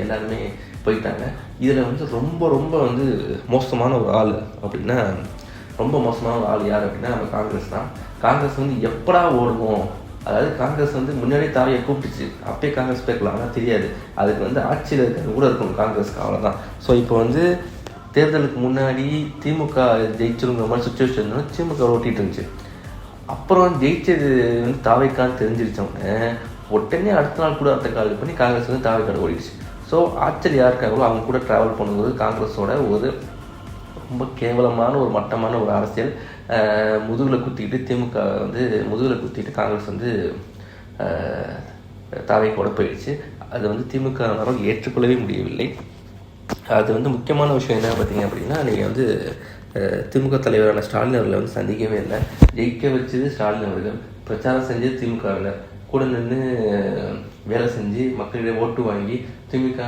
எல்லாருமே போயிட்டாங்க. இதில் வந்து ரொம்ப ரொம்ப வந்து மோசமான ஒரு ஆள் அப்படின்னா, ரொம்ப மோசமான ஒரு ஆள் யார் அப்படின்னா நம்ம காங்கிரஸ் தான். காங்கிரஸ் வந்து எப்படா ஓடுவோம், அதாவது காங்கிரஸ் வந்து முன்னாடியே தாவையை கூப்பிட்டுச்சு, அப்பயே காங்கிரஸ் போய்க்கலாம், ஆனால் தெரியாது. அதுக்கு வந்து ஆட்சியில் இருக்கிறது கூட இருக்கும் காங்கிரஸ்க்கு, அவ்வளோதான். ஸோ இப்போ வந்து தேர்தலுக்கு முன்னாடி திமுக ஜெயிச்சிருங்கிற மாதிரி சுச்சுவேஷன் இருந்தாலும் திமுக ஓட்டிகிட்டு இருந்துச்சு. அப்புறம் ஜெயிச்சது வந்து தாவைக்கான்னு தெரிஞ்சிருச்சவங்க உடனே அடுத்த நாள் கூட அடுத்த கால் பண்ணி காங்கிரஸ் வந்து தாவைக்காடு ஓடிடுச்சு. ஸோ ஆட்சியில் யார் இருக்காங்களோ அவங்க கூட ட்ராவல் பண்ணும்போது காங்கிரஸோட ஒரு ரொம்ப கேவலமான ஒரு மட்டமான ஒரு அரசியல். முதுகில் குத்திக்கிட்டு திமுக வந்து முதுகில் குத்திட்டு காங்கிரஸ் வந்து தாவைக்கோட போயிடுச்சு. அது வந்து திமுக ஏற்றுக்கொள்ளவே முடியவில்லை. அது வந்து முக்கியமான விஷயம் என்ன பார்த்தீங்க அப்படின்னா, நீங்கள் வந்து திமுக தலைவரான ஸ்டாலின் அவர்களை வந்து சந்திக்கவே இல்லை. ஜெயிக்க வச்சது ஸ்டாலின் அவர்கள், பிரச்சாரம் செஞ்சது திமுகவில், கூட நின்று வேலை செஞ்சு மக்களிடையே ஓட்டு வாங்கி திமுக